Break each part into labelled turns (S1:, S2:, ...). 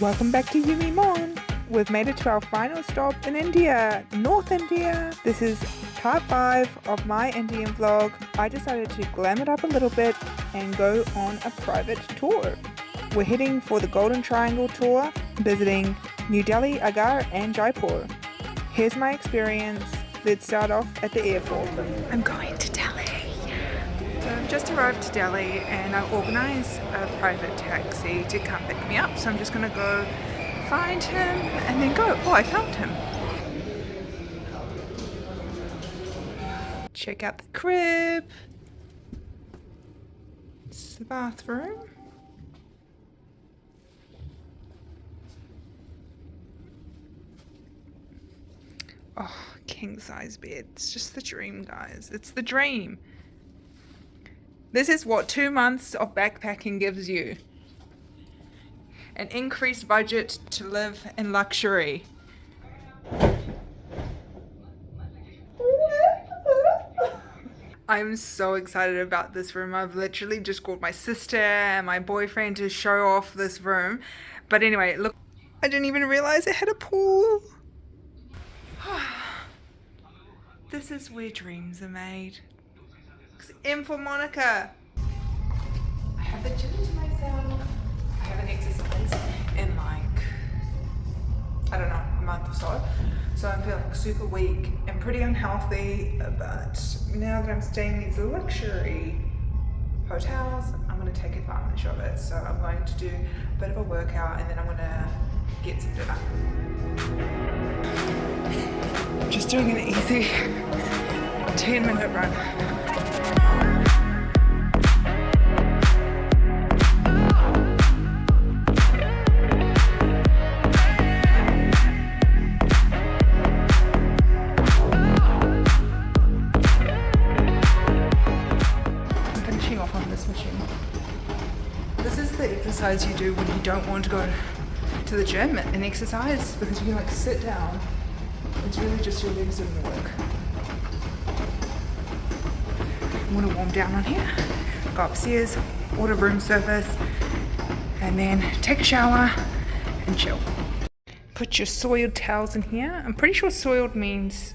S1: Welcome back to Yumi Mon. We've made it to our final stop in India, North India. This is part 5 of my Indian vlog. I decided to glam it up a little bit and go on a private tour. We're heading for the Golden Triangle tour, visiting New Delhi, Agra and Jaipur. Here's my experience. Let's start off at the airport. I'm going to Delhi. So I've just arrived to Delhi and I've organised a private taxi to come pick me up. So I'm just going to go find him and then go. Oh, I found him. Check out the crib. This is the bathroom. Oh, king size bed. It's just the dream, guys. It's the dream. This is what 2 months of backpacking gives you. An increased budget to live in luxury. I'm so excited about this room. I've literally just called my sister and my boyfriend to show off this room. But anyway, look, I didn't even realize it had a pool. This is where dreams are made. M for Monica. I have the gym to myself. I haven't exercised in like, I don't know, a month or so. So I'm feeling super weak and pretty unhealthy. But now that I'm staying in these luxury hotels, I'm going to take advantage of it. So I'm going to do a bit of a workout and then I'm going to get some dinner. Just doing an easy 10-minute run. I'm finishing off on this machine. This is the exercise you do when you don't want to go to the gym and exercise, because you can like sit down. It's really just your legs doing the work. I'm gonna warm down on here, go upstairs, order room service, and then take a shower and chill. Put your soiled towels in here. I'm pretty sure soiled means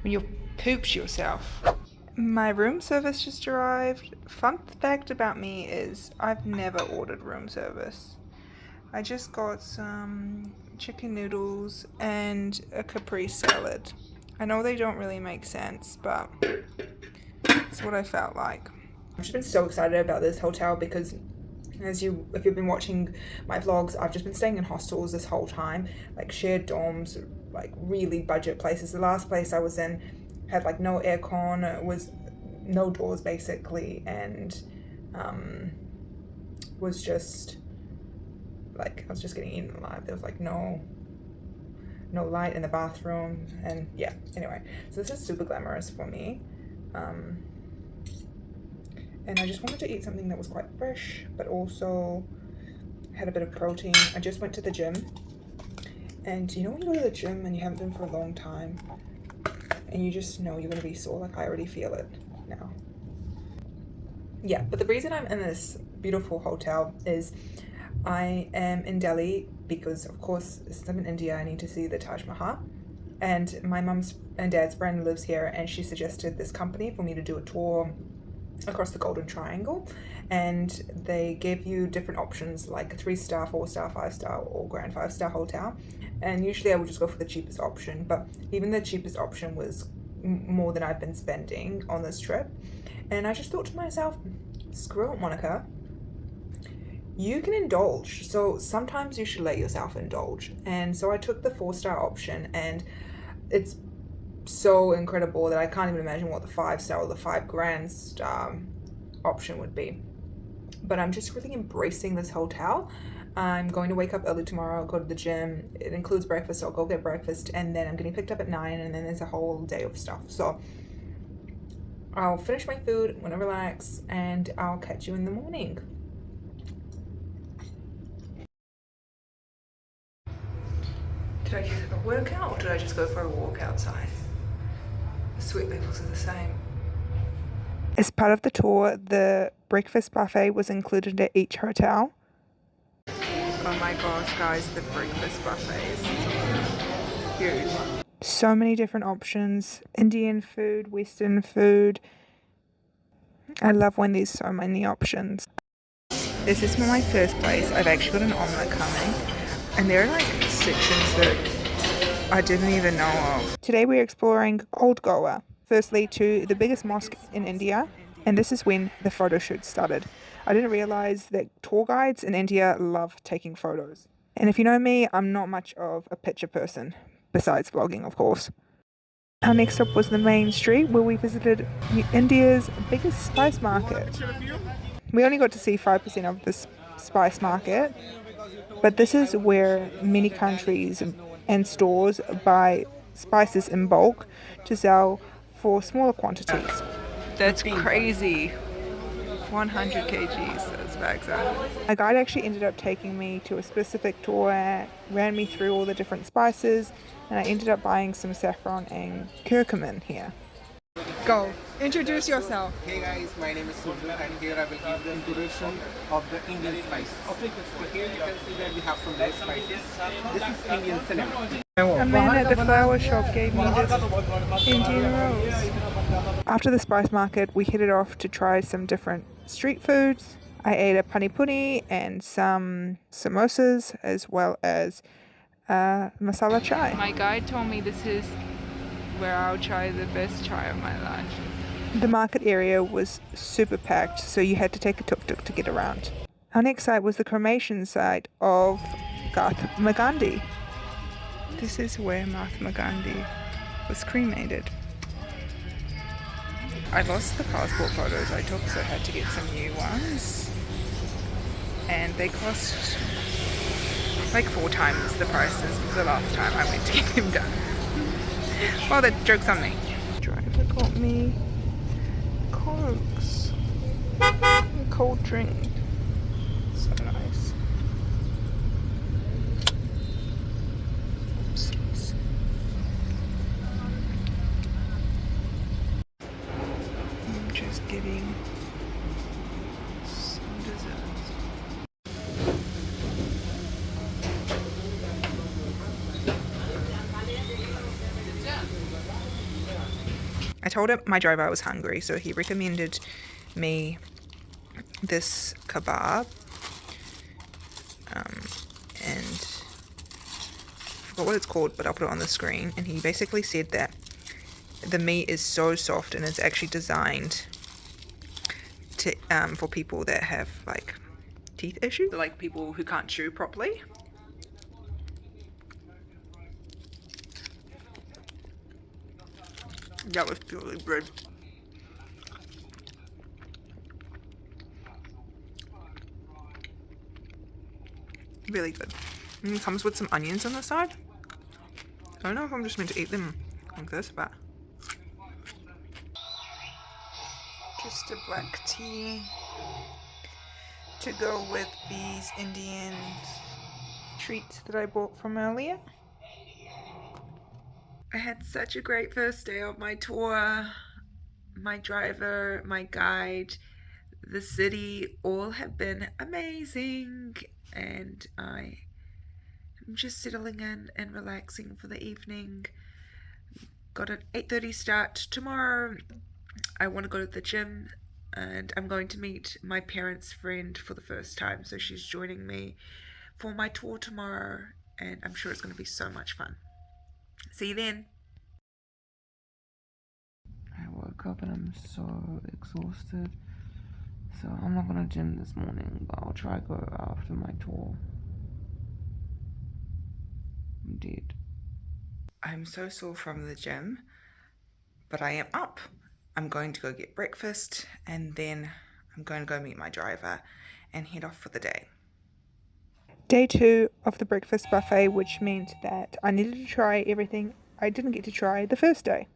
S1: when you poops yourself. My room service just arrived. Fun fact about me is I've never ordered room service. I just got some chicken noodles and a caprese salad. I know they don't really make sense, but it's what I felt like. I've just been so excited about this hotel because if you've been watching my vlogs, I've just been staying in hostels this whole time, like shared dorms, like really budget places. The last place I was in had like no aircon, it was no doors basically, and was just like, I was just getting eaten alive. There was like no light in the bathroom, and yeah, anyway, so this is super glamorous for me. And I just wanted to eat something that was quite fresh, but also had a bit of protein. I just went to the gym, and you know when you go to the gym and you haven't been for a long time, and you just know you're gonna be sore, like I already feel it now. Yeah, but the reason I'm in this beautiful hotel is I am in Delhi because, of course, since I'm in India, I need to see the Taj Mahal. And my mum's and dad's friend lives here, and she suggested this company for me to do a tour across the Golden Triangle. And they give you different options, like a 3-star, 4-star, 5-star, or grand 5-star hotel. And usually I would just go for the cheapest option, but even the cheapest option was more than I've been spending on this trip. And I just thought to myself, screw it, Monica. You can indulge, so sometimes you should let yourself indulge. And so I took the 4-star option, and it's so incredible that I can't even imagine what the 5-star or the 5 grand star option would be. But I'm just really embracing this hotel. I'm going to wake up early tomorrow, go to the gym. It includes breakfast, so I'll go get breakfast, and then I'm getting picked up at 9, and then there's a whole day of stuff. So I'll finish my food, I'm gonna relax, and I'll catch you in the morning. Did I just have a workout, or did I just go for a walk outside? The sweat levels are the same. As part of the tour, the breakfast buffet was included at each hotel. Oh my gosh, guys, the breakfast buffet is huge. So many different options. Indian food, Western food. I love when there's so many options. This is my first place. I've actually got an omelette coming. And there are like sections that I didn't even know of. Today we're exploring Old Goa. Firstly to the biggest mosque in India. And this is when the photo shoot started. I didn't realize that tour guides in India love taking photos. And if you know me, I'm not much of a picture person, besides vlogging, of course. Our next stop was the main street where we visited India's biggest spice market. We only got to see 5% of this spice market, but this is where many countries and stores buy spices in bulk to sell for smaller quantities. That's crazy. 100 kgs, those bags are. My guide actually ended up taking me to a specific tour, ran me through all the different spices, and I ended up buying some saffron and curcumin here. Go. Introduce yourself.
S2: Hey guys, my name is Smriti and here I will give the introduction of the Indian spices. Okay, so here you can see that we have some red spices. This is Indian cinnamon.
S1: A man at the flower shop gave me this Indian rose. After the spice market, we headed off to try some different street foods. I ate a pani puri and some samosas as well as masala chai. My guide told me this is where I'll try the best chai of my life. The market area was super packed, so you had to take a tuk-tuk to get around. Our next site was the cremation site of Mahatma Gandhi. This is where Mahatma Gandhi was cremated. I lost the passport photos I took, so I had to get some new ones. And they cost like 4 times the prices of the last time I went to get them done. Well, that joke's on me. Driver got me Cokes. A cold drink. So nice. Oopsies. I'm just getting some desserts. I told him my driver I was hungry, so he recommended me this kebab, and I forgot what it's called, but I'll put it on the screen. And he basically said that the meat is so soft and it's actually designed to for people that have like teeth issues, like people who can't chew properly. That was purely bread. Really good. And it comes with some onions on the side. I don't know if I'm just meant to eat them like this, but just a black tea to go with these Indian treats that I bought from earlier. I had such a great first day of my tour. My driver, my guide, the city, all have been amazing, and I am just settling in and relaxing for the evening. Got an 8:30 start tomorrow. I want to go to the gym, and I'm going to meet my parents' friend for the first time, so she's joining me for my tour tomorrow, and I'm sure it's going to be so much fun. See you then. I woke up and I'm so exhausted, so I'm not gonna gym this morning, but I'll try go after my tour. I'm dead. I'm so sore from the gym, but I am up. I'm going to go get breakfast, and then I'm going to go meet my driver and head off for the day. Day 2 of the breakfast buffet, which meant that I needed to try everything I didn't get to try the first day.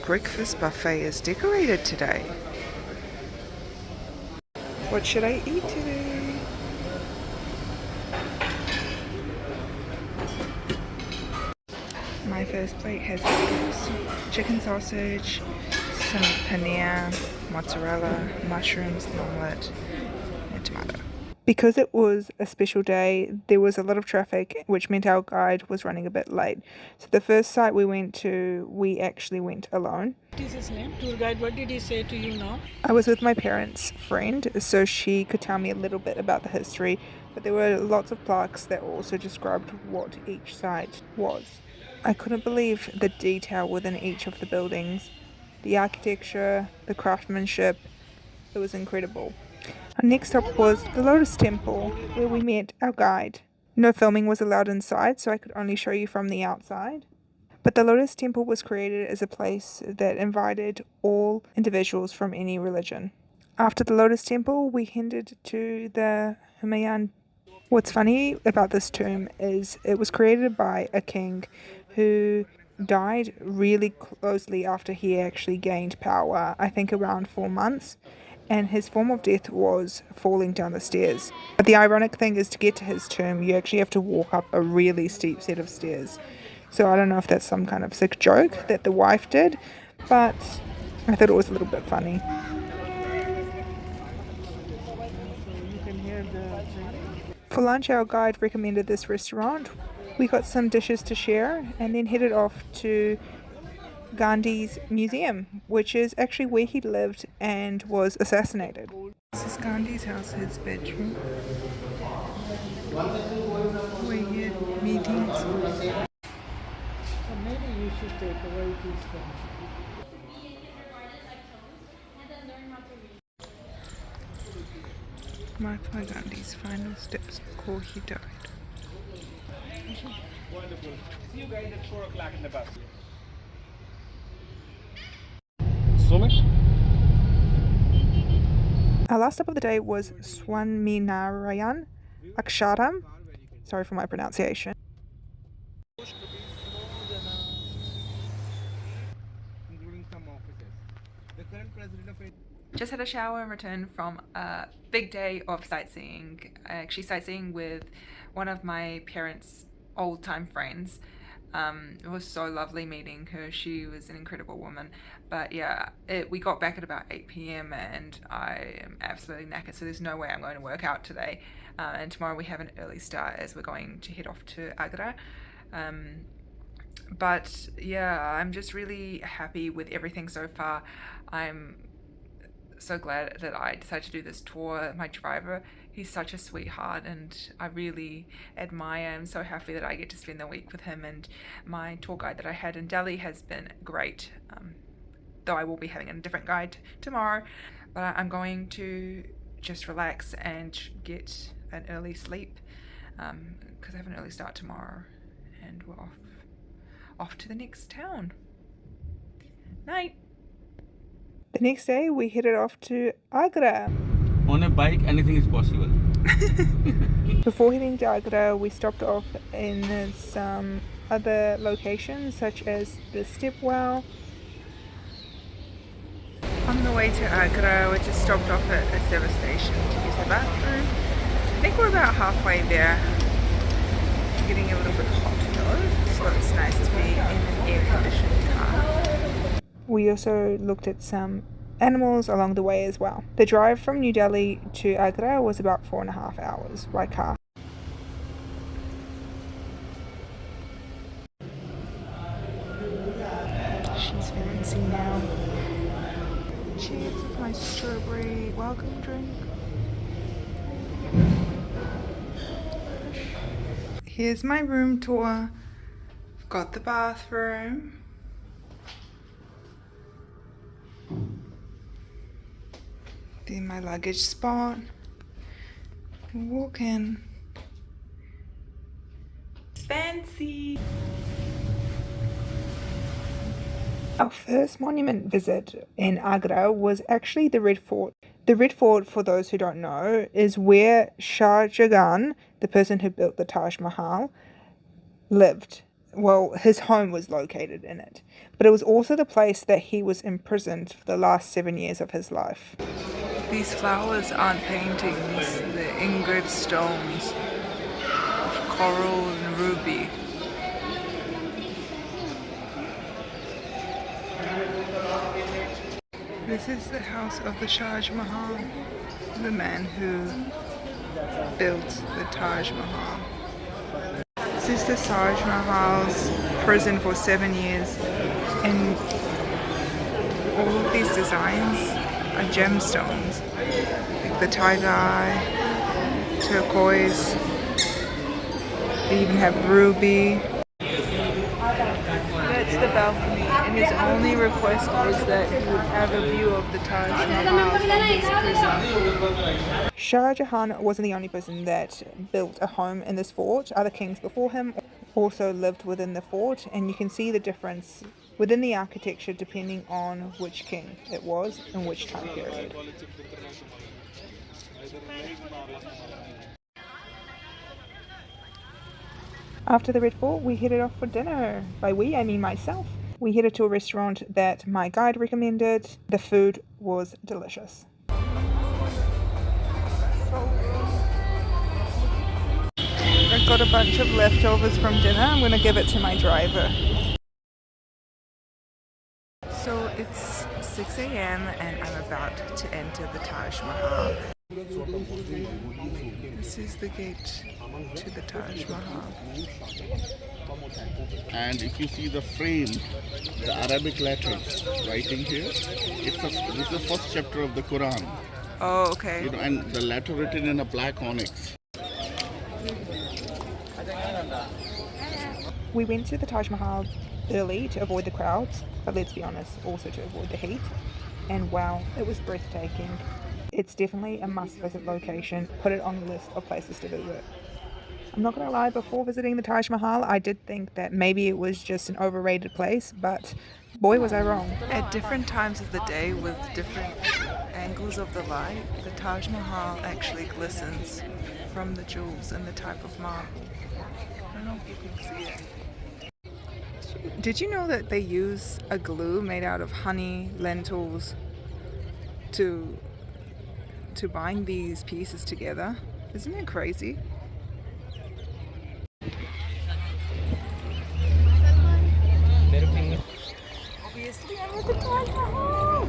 S1: Breakfast buffet is decorated today. What should I eat today? My first plate has chicken sausage, some paneer, mozzarella, mushrooms, an omelette, and tomato. Because it was a special day, there was a lot of traffic, which meant our guide was running a bit late. So the first site we went to, we actually went alone.
S3: What is his name? Tour guide, what did he say to you now?
S1: I was with my parents' friend, so she could tell me a little bit about the history, but there were lots of plaques that also described what each site was. I couldn't believe the detail within each of the buildings, the architecture, the craftsmanship. It was incredible. Our next stop was the Lotus Temple, where we met our guide. No filming was allowed inside, so I could only show you from the outside. But the Lotus Temple was created as a place that invited all individuals from any religion. After the Lotus Temple, we headed to the Humayun. What's funny about this tomb is it was created by a king who died really closely after he actually gained power, I think around 4 months. And his form of death was falling down the stairs. But the ironic thing is, to get to his tomb, you actually have to walk up a really steep set of stairs. So I don't know if that's some kind of sick joke that the wife did, but I thought it was a little bit funny. For lunch, our guide recommended this restaurant. We got some dishes to share and then headed off to Gandhi's museum, which is actually where he lived and was assassinated. This is Gandhi's house, his bedroom. We had meetings.
S3: So maybe you should take a very peaceful.
S1: Mahatma Gandhi's final steps before he died.
S2: Wonderful. See you guys at 4 o'clock in the bus.
S1: Our last stop of the day was Swaminarayan Aksharam. Sorry for my pronunciation.
S2: Including some officers. The current president of India.
S1: Just had a shower and returned from a big day of sightseeing. Actually sightseeing with one of my parents' old-time friends. It was so lovely meeting her. She was an incredible woman. But yeah, we got back at about 8 p.m. and I am absolutely knackered, so there's no way I'm going to work out today. And tomorrow we have an early start as we're going to head off to Agra. But yeah, I'm just really happy with everything so far. I'm so glad that I decided to do this tour. My driver, he's such a sweetheart and I really admire. I'm so happy that I get to spend the week with him, and my tour guide that I had in Delhi has been great, though I will be having a different guide tomorrow. But I'm going to just relax and get an early sleep because I have an early start tomorrow and we're off to the next town. Night. The next day we headed off to Agra.
S4: On a bike, anything is possible.
S1: Before heading to Agra, we stopped off in some other locations such as the Stepwell. On the way to Agra, we just stopped off at a service station to use the bathroom. I think we're about halfway there. It's getting a little bit hot though, so it's nice to be in an air-conditioned car. We also looked at some animals along the way as well. The drive from New Delhi to Agra was about 4.5 hours by car. She's fancy now. Cheers with my strawberry welcome drink. Here's my room tour. I've got the bathroom. Then my luggage spot. Walk in. Fancy. Our first monument visit in Agra was actually the Red Fort. The Red Fort, for those who don't know, is where Shah Jahan, the person who built the Taj Mahal, lived. Well, his home was located in it. But it was also the place that he was imprisoned for the last 7 years of his life. These flowers aren't paintings, they're Ingrid stones of coral and ruby. This is the house of the Taj Mahal, the man who built the Taj Mahal. This is the Taj Mahal's prison for 7 years, and all of these designs are gemstones, like the tiger eye, turquoise, they even have ruby. That's the balcony, and his only request was that he would have a view of the Taj Mahal from his prison. Shah Jahan wasn't the only person that built a home in this fort. Other kings before him also lived within the fort, and you can see the difference within the architecture depending on which king it was and which time period. After the Red Fort, we headed off for dinner. By we, I mean myself. We headed to a restaurant that my guide recommended. The food was delicious. I've got a bunch of leftovers from dinner. I'm going to give it to my driver. So it's 6 a.m. and I'm about to enter the Taj Mahal. This is the gate to the Taj Mahal.
S5: And if you see the frame, the Arabic letters writing here, it's the first chapter of the Quran.
S1: Oh, okay.
S5: You know, and the letter written in a black onyx.
S1: We went to the Taj Mahal early to avoid the crowds, but let's be honest, also to avoid the heat. And wow, it was breathtaking. It's definitely a must-visit location. Put it on the list of places to visit. I'm not going to lie, before visiting the Taj Mahal, I did think that maybe it was just an overrated place, but boy was I wrong. At different times of the day, with different angles of the light, the Taj Mahal actually glistens from the jewels and the type of marble. I don't know if you can see it. Did you know that they use a glue made out of honey, lentils to bind these pieces together? Isn't it crazy? Obviously, I'm at the Taj Mahal.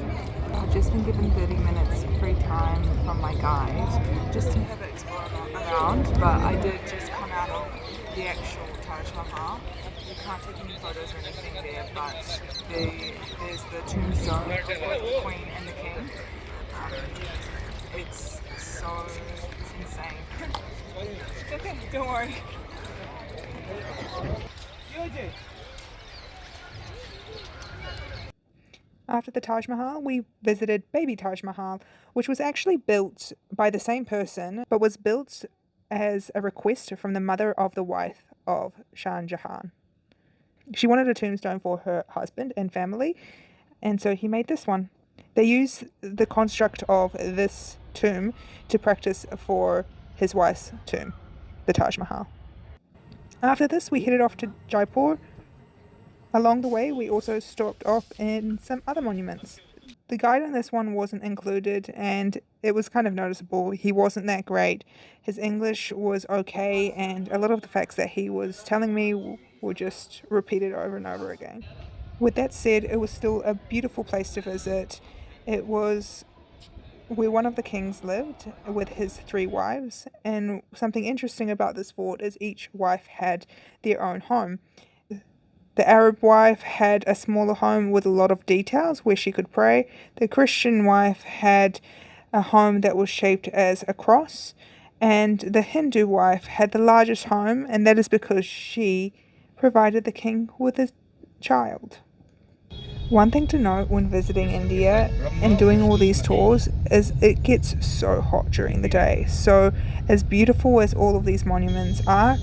S1: I've just been given 30 minutes free time from my guide just to have it explore around, but I did just come out of the actual Taj Mahal. You can't take any photos or anything there, but there's the tombstone of the Queen and the King. It's insane. It's okay, don't worry. After the Taj Mahal, we visited Baby Taj Mahal, which was actually built by the same person, but was built as a request from the mother of the wife of Shah Jahan. She wanted a tombstone for her husband and family, and so he made this one. They use the construct of this tomb to practice for his wife's tomb, the Taj Mahal. After this, we headed off to Jaipur. Along the way, we also stopped off in some other monuments. The guide on this one wasn't included, and it was kind of noticeable. He wasn't that great. His English was okay, and a lot of the facts that he was telling me were just repeated over and over again. With that said, it was still a beautiful place to visit. It was where one of the kings lived with his 3 wives, and something interesting about this fort is each wife had their own home. The Arab wife had a smaller home with a lot of details where she could pray. The Christian wife had a home that was shaped as a cross, and the Hindu wife had the largest home, and that is because she provided the king with a child. One thing to note when visiting India and doing all these tours is it gets so hot during the day. So as beautiful as all of these monuments are,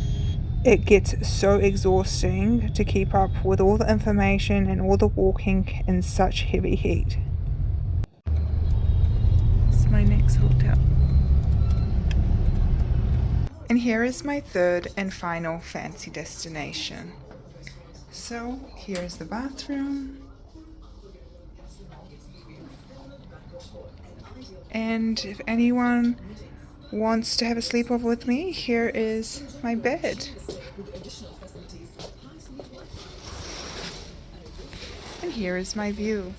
S1: it gets so exhausting to keep up with all the information and all the walking in such heavy heat. It's my next hotel. And here is my third and final fancy destination. So here's the bathroom. And if anyone wants to have a sleepover with me, here is my bed. And here is my view.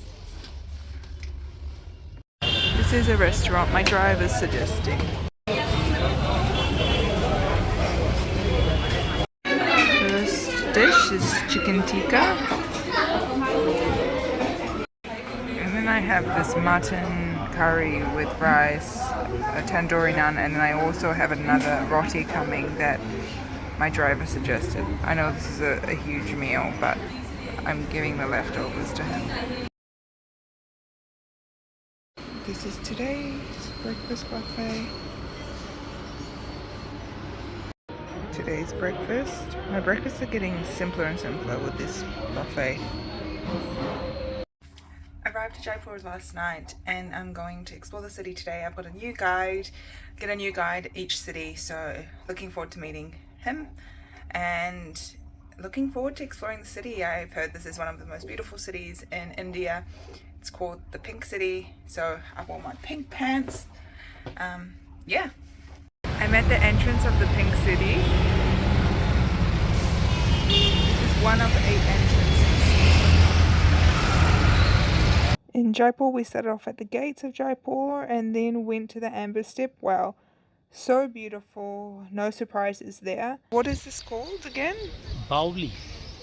S1: This is a restaurant my driver is suggesting. dish is chicken tikka. And then I have this mutton curry with rice, a tandoori naan, and then I also have another roti coming that my driver suggested. I know this is a huge meal, but I'm giving the leftovers to him. This is today's breakfast buffet. Today's breakfast. My breakfasts are getting simpler and simpler with this buffet. I arrived to Jaipur last night and I'm going to explore the city today. I've got a new guide, get a new guide each city, so looking forward to meeting him and looking forward to exploring the city. I've heard this is one of the most beautiful cities in India. It's called the Pink City, so I wore my pink pants. Yeah. I'm at the entrance of the Pink City. This is one of 8 entrances. In Jaipur, we started off at the gates of Jaipur and then went to the Amber Step. Wow, so beautiful, no surprises there. What is this called again?
S6: Baoli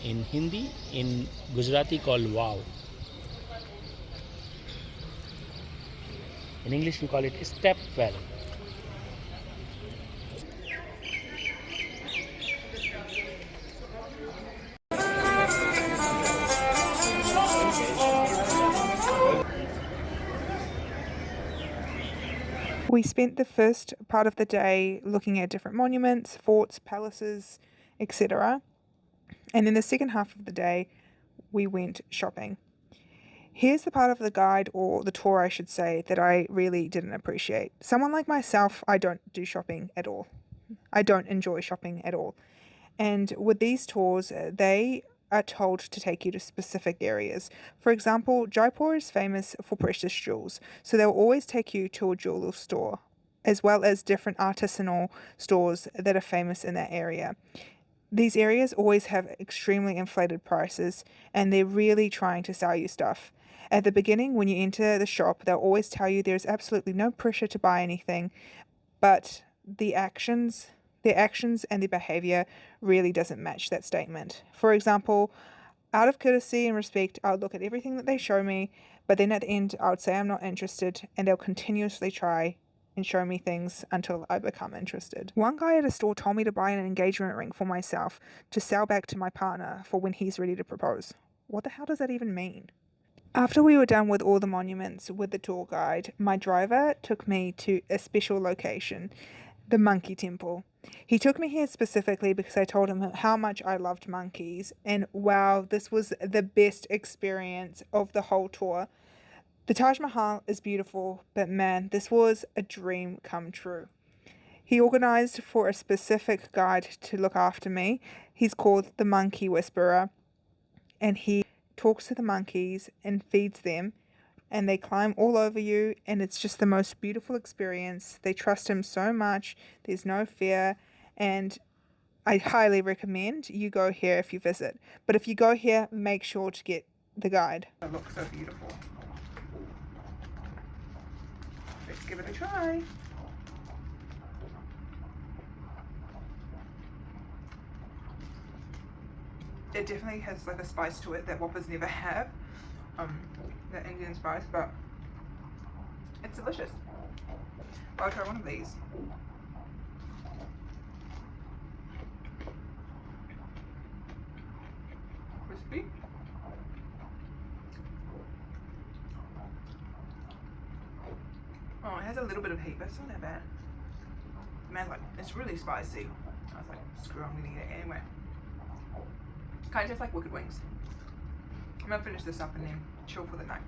S6: in Hindi, in Gujarati called wow. In English we call it step well.
S1: We spent the first part of the day looking at different monuments, forts, palaces, etc. And then the second half of the day, we went shopping. Here's the part of the guide, or the tour I should say, that I really didn't appreciate. Someone like myself, I don't do shopping at all. I don't enjoy shopping at all. And with these tours, they are told to take you to specific areas. For example, Jaipur is famous for precious jewels, so they'll always take you to a jewel store, as well as different artisanal stores that are famous in that area. These areas always have extremely inflated prices, and they're really trying to sell you stuff. At the beginning, when you enter the shop, they'll always tell you there's absolutely no pressure to buy anything, but their actions and their behavior really doesn't match that statement. For example, out of courtesy and respect, I would look at everything that they show me, but then at the end, I would say I'm not interested, and they'll continuously try and show me things until I become interested. One guy at a store told me to buy an engagement ring for myself to sell back to my partner for when he's ready to propose. What the hell does that even mean? After we were done with all the monuments with the tour guide, my driver took me to a special location, the Monkey Temple. He took me here specifically because I told him how much I loved monkeys, and wow, this was the best experience of the whole tour. The Taj Mahal is beautiful, but man, this was a dream come true. He organized for a specific guide to look after me. He's called the Monkey Whisperer, and he talks to the monkeys and feeds them, and they climb all over you, and it's just the most beautiful experience. They trust him so much, there's no fear, and I highly recommend you go here if you visit. But if you go here, make sure to get the guide. It looks so beautiful. Let's give it a try. It definitely has like a spice to it that Whoppers never have, the Indian spice, but it's delicious. I'll try one of these. Crispy. Oh, it has a little bit of heat, but it's not that bad. Man, like, it's really spicy. I was like, screw it, I'm gonna eat it anyway. Kind of tastes like Wicked Wings. I'm gonna finish this up and then chill for the night.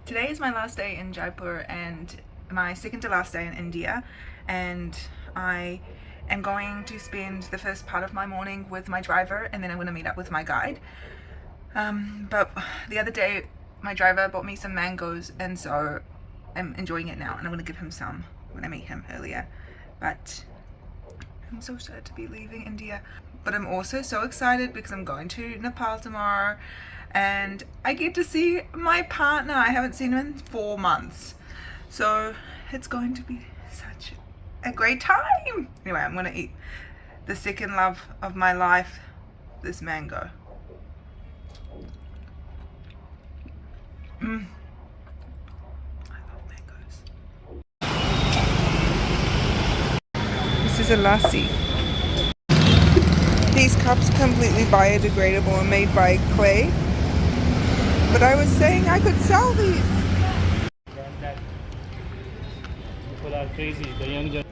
S1: Today is my last day in Jaipur and my second to last day in India, and I am going to spend the first part of my morning with my driver, and then I'm going to meet up with my guide. But the other day my driver bought me some mangoes, and so I'm enjoying it now, and I'm going to give him some when I meet him earlier. But I'm so sad to be leaving India, but I'm also so excited because I'm going to Nepal tomorrow and I get to see my partner. I haven't seen him in 4 months, so it's going to be such a great time. Anyway, I'm gonna eat the second love of my life, this mango. I love mangoes. This is a lassi. These cups are completely biodegradable and made by clay. But I was saying I could sell these.
S6: People are crazy. The young generation.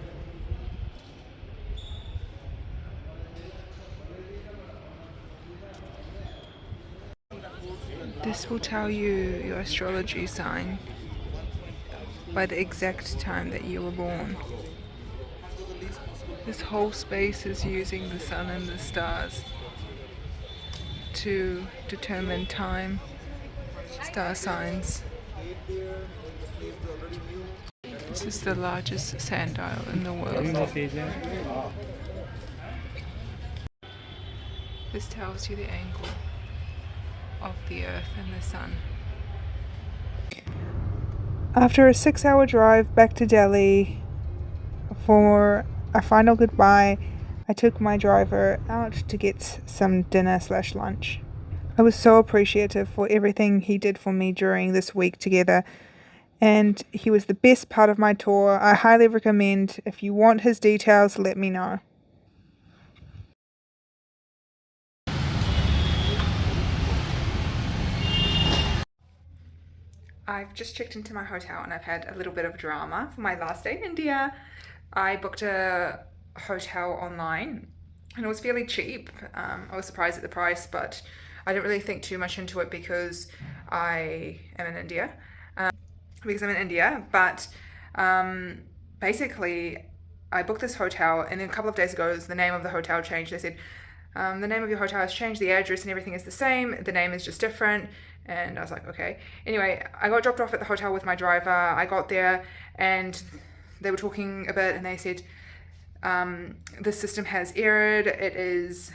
S1: This will tell you your astrology sign by the exact time that you were born. This whole space is using the sun and the stars to determine time, star signs. This is the largest sundial in the world. This tells you the angle of the earth and the sun. After a 6-hour drive back to Delhi for a final goodbye, I took my driver out to get some dinner/lunch. I was so appreciative for everything he did for me during this week together, and he was the best part of my tour. I highly recommend. If you want his details, let me know. I've just checked into my hotel and I've had a little bit of drama for my last day in India. I booked a hotel online and it was fairly cheap. I was surprised at the price, but I didn't really think too much into it because I am in India. But basically I booked this hotel and a couple of days ago the name of the hotel changed. They said, the name of your hotel has changed, the address and everything is the same, the name is just different. And I was like, okay. Anyway, I got dropped off at the hotel with my driver. I got there and they were talking a bit and they said, the system has errored. It is,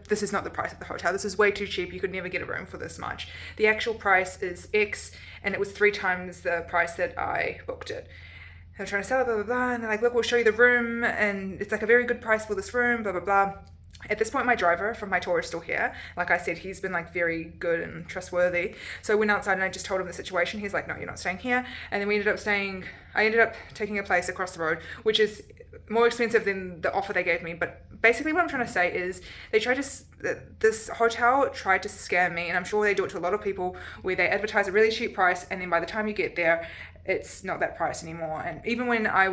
S1: this is not the price of the hotel. This is way too cheap. You could never get a room for this much. The actual price is X and it was 3 times the price that I booked it. They're trying to sell it, blah, blah, blah. And they're like, look, we'll show you the room and it's like a very good price for this room, blah, blah, blah. At this point, my driver from my tour is still here. Like I said, he's been like very good and trustworthy. So I went outside and I just told him the situation. He's like, no, you're not staying here. And then I ended up taking a place across the road, which is more expensive than the offer they gave me. But basically what I'm trying to say is this hotel tried to scam me, and I'm sure they do it to a lot of people, where they advertise a really cheap price and then by the time you get there, it's not that price anymore. And even when I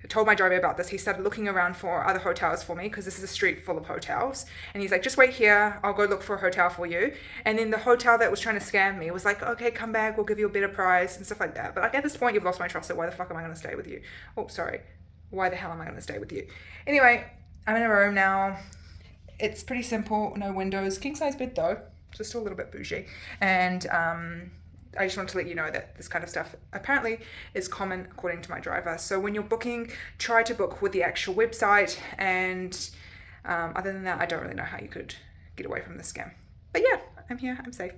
S1: told my driver about this, he started looking around for other hotels for me because this is a street full of hotels, and he's like, just wait here, I'll go look for a hotel for you. And then the hotel that was trying to scam me was like, okay, come back, we'll give you a better price and stuff like that. But like at this point, you've lost my trust, so why the fuck am I going to stay with you? Oh, sorry, why the hell am I going to stay with you? Anyway, I'm in a room now. It's pretty simple, no windows, king size bed though, just a little bit bougie. And I just wanted to let you know that this kind of stuff apparently is common according to my driver. So when you're booking, try to book with the actual website. And other than that, I don't really know how you could get away from this scam. But yeah, I'm here, I'm safe.